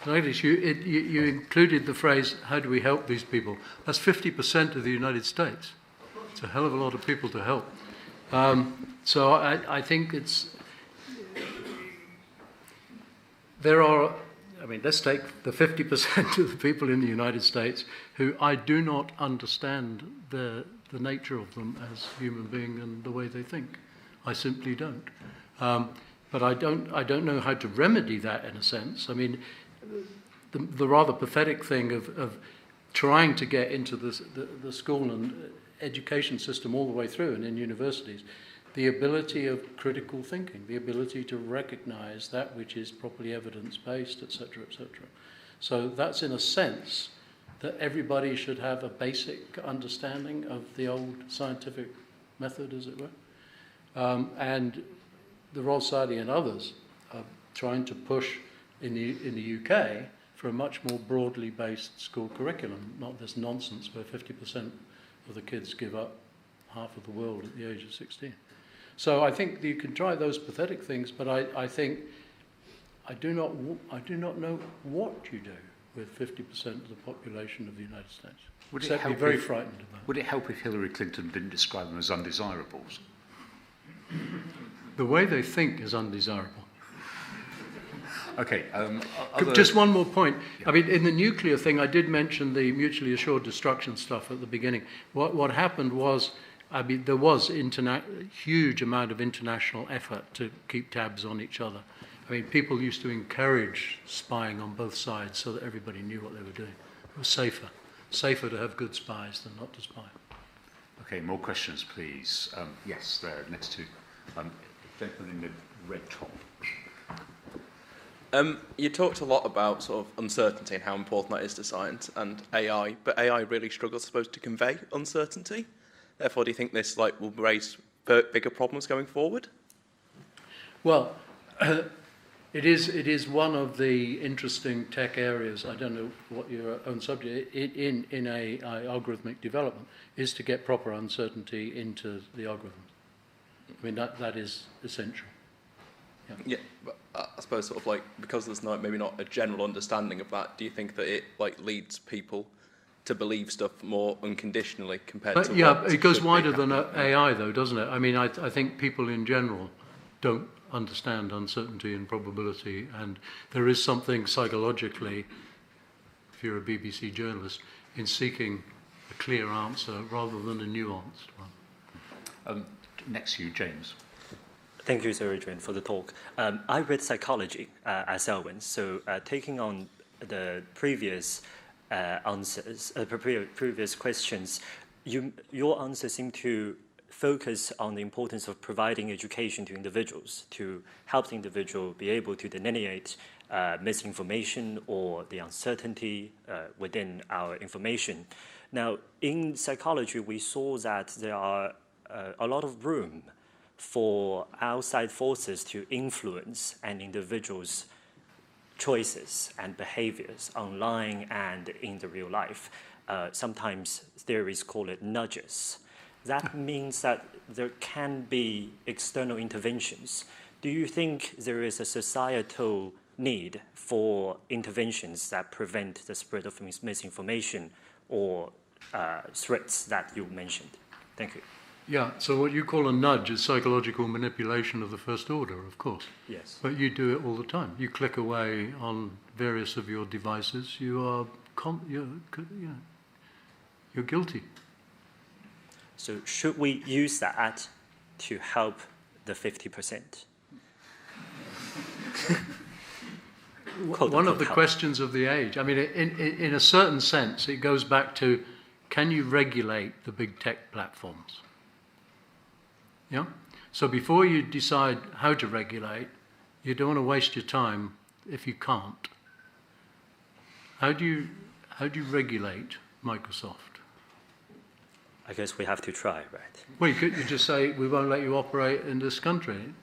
notice you included the phrase, how do we help these people? That's 50% of the United States. It's a hell of a lot of people to help. So I think there are, I mean, let's take the 50% of the people in the United States who I do not understand the nature of them as human beings and the way they think. I simply don't. But I don't know how to remedy that in a sense. I mean, the rather pathetic thing of trying to get into the school and education system all the way through and in universities, the ability of critical thinking, the ability to recognize that which is properly evidence-based, etc., etc. So that's in a sense that everybody should have a basic understanding of the old scientific method, as it were. And the Royal Society and others are trying to push in the UK for a much more broadly based school curriculum, not this nonsense where 50% of the kids give up half of the world at the age of 16. So I think you can try those pathetic things, but I think I do not know what you do with 50% of the population of the United States. Would it Except help be very if- frightened about it. Would it help if Hillary Clinton didn't describe them as undesirables? The way they think is undesirable. Okay. Just one more point. I mean, in the nuclear thing, I did mention the mutually assured destruction stuff at the beginning. What happened was, I mean, there was a huge amount of international effort to keep tabs on each other. I mean, people used to encourage spying on both sides so that everybody knew what they were doing. It was safer to have good spies than not to spy. Okay, more questions, please. Yes, there, next to gentleman in the red top. You talked a lot about sort of uncertainty and how important that is to science and AI, but AI really struggles, I suppose, to convey uncertainty. Therefore, do you think this will raise bigger problems going forward? Well, it is one of the interesting tech areas. I don't know what your own subject in a algorithmic development is to get proper uncertainty into the algorithm. I mean that is essential. Yeah, but I suppose sort of because there's maybe not a general understanding of that. Do you think that it leads people to believe stuff more unconditionally compared to? Yeah, it goes wider than AI though, doesn't it? I mean, I think people in general don't understand uncertainty and probability, and there is something psychologically, if you're a BBC journalist, in seeking a clear answer rather than a nuanced one. Next to you, James. Thank you, Sir Adrian, for the talk. I read psychology at Selwyn, so taking on the previous answers, previous questions, your answers seem to focus on the importance of providing education to individuals to help the individual be able to delineate misinformation or the uncertainty within our information. Now, in psychology, we saw that there are a lot of room for outside forces to influence an individual's choices and behaviors online and in the real life. Sometimes theories call it nudges. That means that there can be external interventions. Do you think there is a societal need for interventions that prevent the spread of misinformation or threats that you mentioned? Thank you. Yeah, so what you call a nudge is psychological manipulation of the first order, of course. Yes. But you do it all the time. You click away on various of your devices, you're guilty. So should we use that to help the 50%? One of the questions of the age. I mean, in a certain sense, it goes back to, can you regulate the big tech platforms? Yeah? So before you decide how to regulate, you don't want to waste your time if you can't. How do you regulate Microsoft? I guess we have to try, right? Well, you just say, we won't let you operate in this country.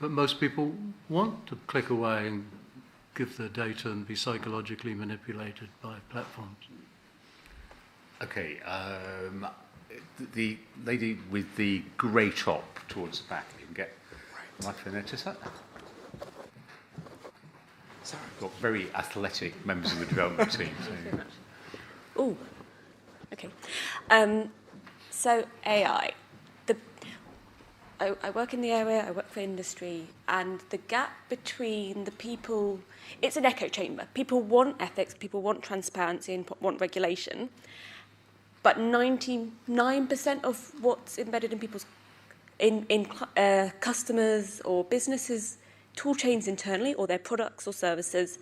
But most people want to click away and give their data and be psychologically manipulated by platforms. Okay, the lady with the grey top towards the back, you can get the microphone there to that. Sorry, we've got very athletic members of the development team. Thank you very much. Oh, okay. So AI. I work in the area, I work for industry, and the gap between the people, it's an echo chamber. People want ethics, people want transparency and want regulation, but 99% of what's embedded in people's, customers or businesses' tool chains internally or their products or services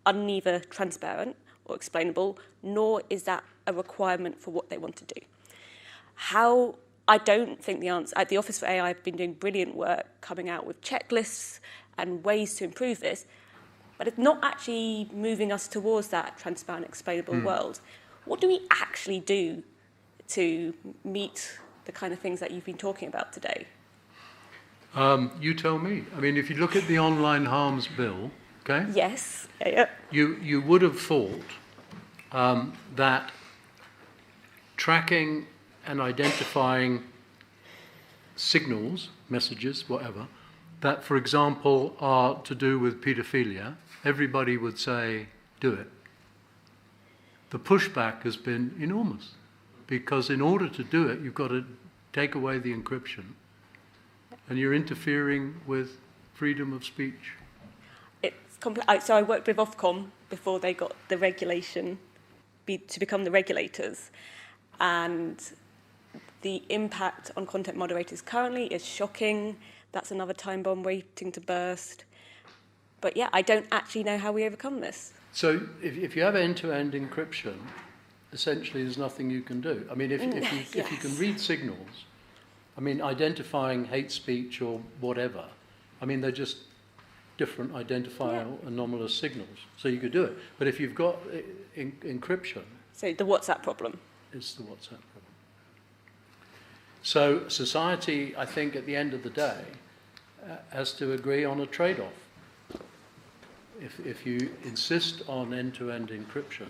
are neither transparent or explainable, nor is that a requirement for what they want to do. I don't think the answer, at the Office for AI, have been doing brilliant work coming out with checklists and ways to improve this, but it's not actually moving us towards that transparent, explainable world. What do we actually do to meet the kind of things that you've been talking about today? You tell me. I mean, if you look at the online harms bill, okay? Yes. Yeah. You would have thought that tracking and identifying signals, messages, whatever, that, for example, are to do with paedophilia, everybody would say, do it. The pushback has been enormous, because in order to do it, you've got to take away the encryption, and you're interfering with freedom of speech. So I worked with Ofcom before they got the regulation to become the regulators, and the impact on content moderators currently is shocking. That's another time bomb waiting to burst. But yeah, I don't actually know how we overcome this. So if you have end-to-end encryption, essentially there's nothing you can do. I mean, if you can read signals, I mean, identifying hate speech or whatever, I mean, they're just different identifiable anomalous signals. So you could do it. But if you've got encryption... So the WhatsApp problem. It's the WhatsApp problem. So society, I think, at the end of the day, has to agree on a trade-off. If you insist on end-to-end encryption,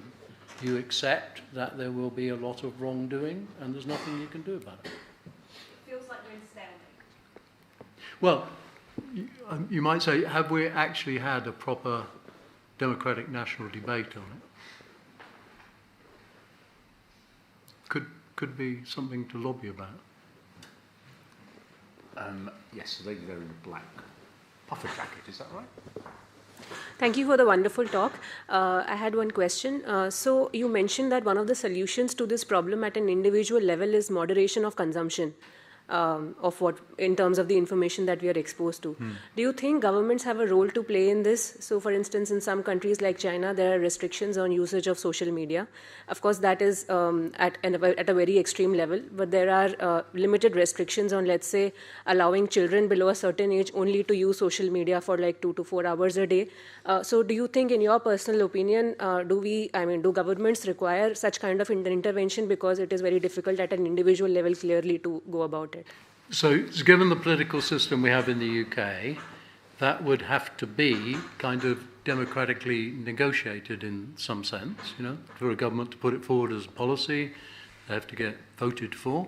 you accept that there will be a lot of wrongdoing, and there's nothing you can do about it. Feels like we're in stalemate. Well, you might say, have we actually had a proper democratic national debate on it? Could be something to lobby about. Yes, the lady there in the black puffer jacket, is that right? Thank you for the wonderful talk. I had one question. So you mentioned that one of the solutions to this problem at an individual level is moderation of consumption of what, in terms of the information that we are exposed to. Do you think governments have a role to play in this? So for instance, in some countries like China, there are restrictions on usage of social media. Of course, that is at a very extreme level, but there are limited restrictions on, let's say, allowing children below a certain age only to use social media for like 2 to 4 hours a day. So do you think, in your personal opinion, do governments require such kind of intervention, because it is very difficult at an individual level clearly to go about it? So, given the political system we have in the UK, that would have to be kind of democratically negotiated in some sense, you know, for a government to put it forward as a policy, they have to get voted for.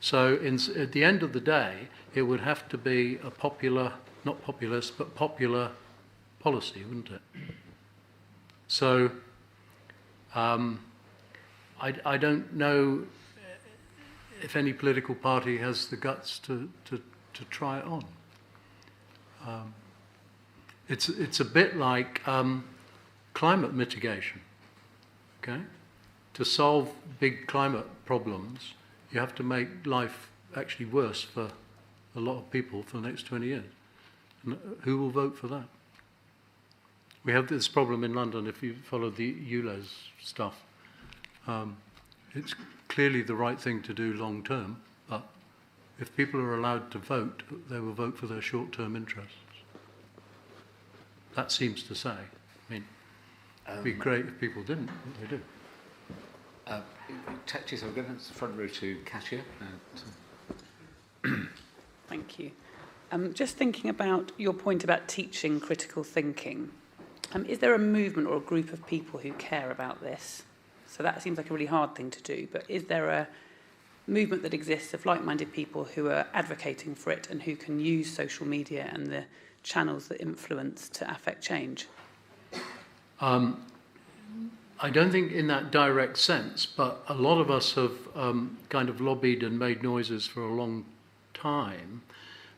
So at the end of the day, it would have to be a popular, not populist, but popular policy, wouldn't it? So I don't know if any political party has the guts to try it on. It's a bit like climate mitigation. Okay, to solve big climate problems, you have to make life actually worse for a lot of people for the next 20 years. And who will vote for that? We have this problem in London, if you follow the ULEZ stuff. It's clearly the right thing to do long term, but if people are allowed to vote, they will vote for their short-term interests. That seems to say. I mean, it'd be great if people didn't, but they do. So we're going to the front row to Katia. Thank you. Just thinking about your point about teaching critical thinking, is there a movement or a group of people who care about this? So that seems like a really hard thing to do, but is there a movement that exists of like-minded people who are advocating for it and who can use social media and the channels that influence to affect change? I don't think in that direct sense, but a lot of us have kind of lobbied and made noises for a long time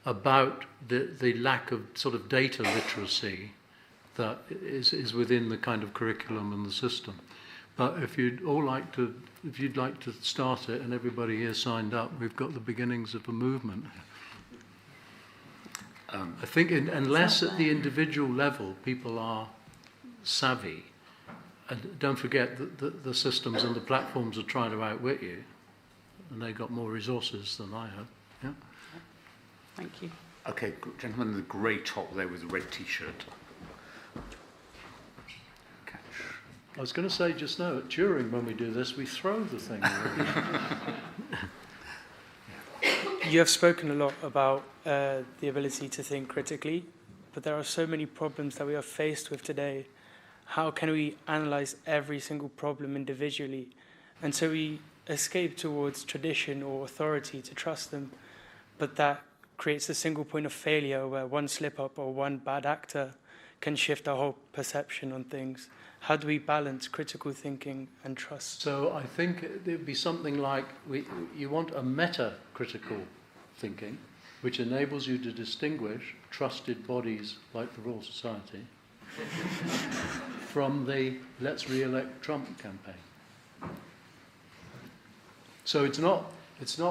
about the lack of sort of data literacy that is within the kind of curriculum and the system. But if you'd like to start it, and everybody here signed up, we've got the beginnings of a movement. I think unless at the individual level people are savvy, and don't forget that the systems and the platforms are trying to outwit you, and they've got more resources than I have. Yeah. Thank you. Okay, gentleman in the grey top there with the red T-shirt. Catch. I was going to say just now, at Turing, when we do this, we throw the thing away. You have spoken a lot about the ability to think critically, but there are so many problems that we are faced with today. How can we analyze every single problem individually? And so we escape towards tradition or authority to trust them, but that creates a single point of failure where one slip-up or one bad actor can shift our whole perception on things. How do we balance critical thinking and trust? So I think it would be something like you want a meta-critical thinking, which enables you to distinguish trusted bodies like the Royal Society from the let's re-elect Trump campaign. So it's not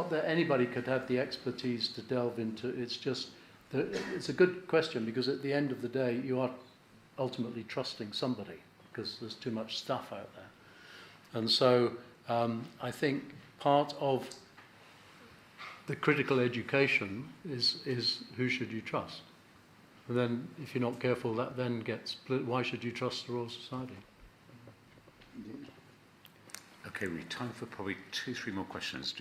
that anybody could have the expertise to delve into, it's just, it's a good question because at the end of the day you are ultimately trusting somebody because there's too much stuff out there. And so I think part of the critical education is who should you trust? And then if you're not careful, that then gets split. Why should you trust the Royal Society? Okay, we have time for probably 2-3 more questions.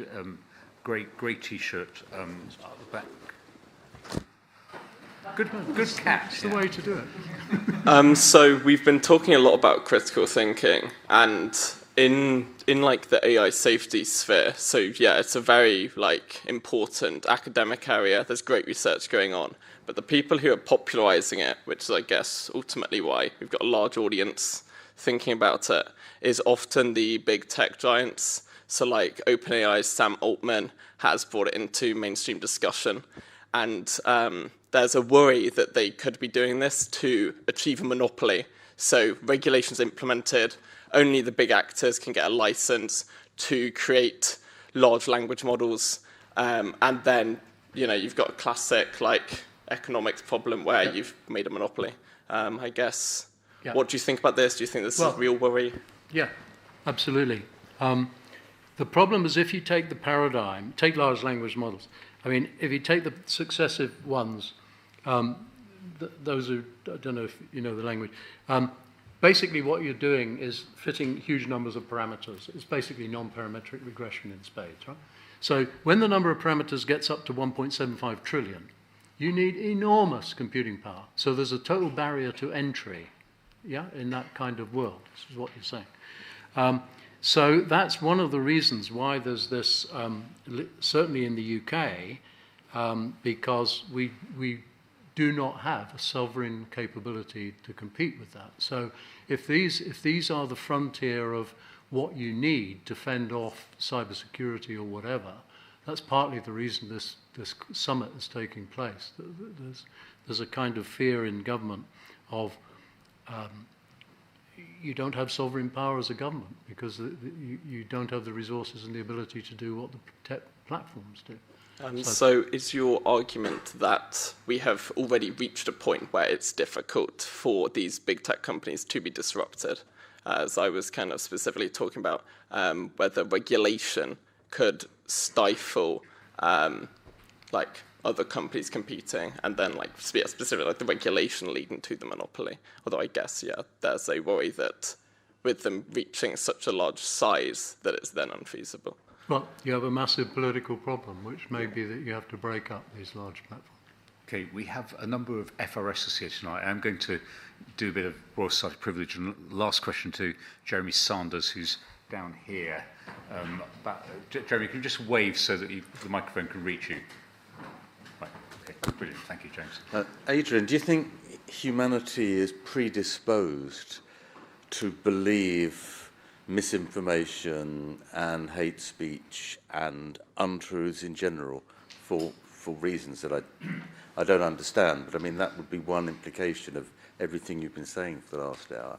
Grey T-shirt at the back. Good catch. That's the way to do it. So we've been talking a lot about critical thinking, and in like the AI safety sphere. So yeah, it's a very important academic area. There's great research going on, but the people who are popularizing it, which is I guess ultimately why we've got a large audience thinking about it, is often the big tech giants. So like OpenAI's Sam Altman has brought it into mainstream discussion, and there's a worry that they could be doing this to achieve a monopoly. So regulations implemented, only the big actors can get a license to create large language models, and then you've got a classic economics problem where you've made a monopoly. I guess. Yeah. What do you think about this? Do you think this is a real worry? Yeah, absolutely. The problem is if you take the paradigm, take large language models. I mean, if you take the successive ones, those are, I don't know if you know the language, basically what you're doing is fitting huge numbers of parameters. It's basically non-parametric regression in spades, right? So when the number of parameters gets up to 1.75 trillion, you need enormous computing power. So there's a total barrier to entry, yeah, in that kind of world. This is what you're saying. So that's one of the reasons why there's this, certainly in the UK, because we do not have a sovereign capability to compete with that. So if these are the frontier of what you need to fend off cybersecurity or whatever, that's partly the reason this summit is taking place. There's a kind of fear in government of you don't have sovereign power as a government because you don't have the resources and the ability to do what the tech platforms do. So is your argument that we have already reached a point where it's difficult for these big tech companies to be disrupted? As I was kind of specifically talking about whether regulation could stifle like other companies competing, and then like specifically like the regulation leading to the monopoly. Although I guess, yeah, there's a worry that with them reaching such a large size that it's then unfeasible. Well, you have a massive political problem, which may be that you have to break up these large platforms. Okay, we have a number of FRSs here tonight. I'm going to do a bit of Royal Society privilege. And last question to Jeremy Sanders, who's down here. Jeremy, can you just wave so that the microphone can reach you? Right, okay, brilliant. Thank you, James. Adrian, do you think humanity is predisposed to believe misinformation and hate speech and untruths in general for reasons that I don't understand? But I mean, that would be one implication of everything you've been saying for the last hour.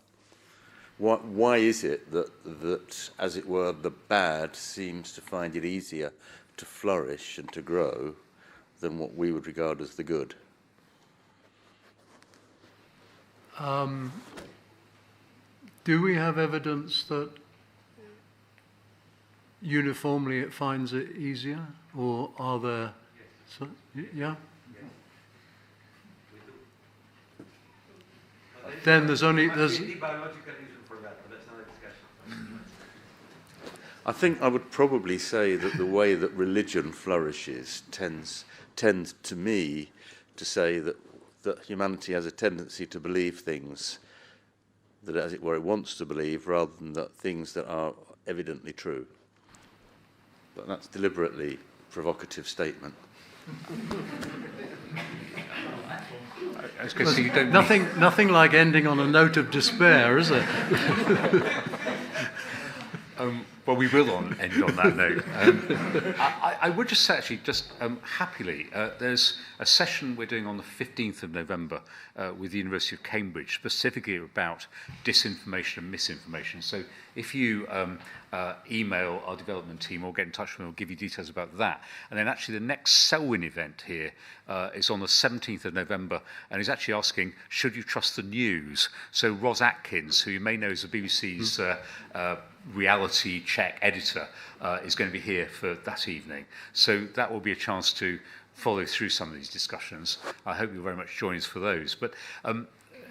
Why is it that, as it were, the bad seems to find it easier to flourish and to grow than what we would regard as the good? Do we have evidence that uniformly it finds it easier, or are there? Yes. So, yeah. Yes. We do. Then there's only there's. Biological reason for that, but that's another discussion. I think I would probably say that the way that religion flourishes tends to me to say that humanity has a tendency to believe things that, as it were, it wants to believe, rather than that things that are evidently true. But that's deliberately a provocative statement. Nothing like ending on a note of despair, is it? Well, we will end on that note. I would just say, actually, happily, there's a session we're doing on the 15th of November with the University of Cambridge, specifically about disinformation and misinformation. So if you email our development team or get in touch with them, we'll give you details about that. And then actually the next Selwyn event here is on the 17th of November, and he's actually asking, should you trust the news? So Ros Atkins, who you may know as the BBC's reality check editor, is going to be here for that evening. So that will be a chance to follow through some of these discussions. I hope you'll very much join us for those. But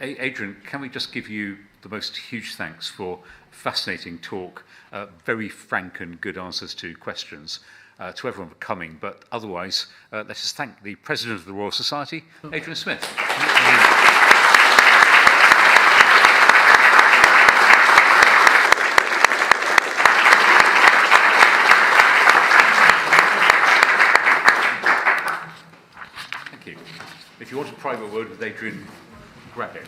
Adrian, can we just give you the most huge thanks for a fascinating talk, very frank and good answers to questions, to everyone for coming. But otherwise, let's just thank the President of the Royal Society, Adrian Smith. If you want a private word with Adrian, grab it.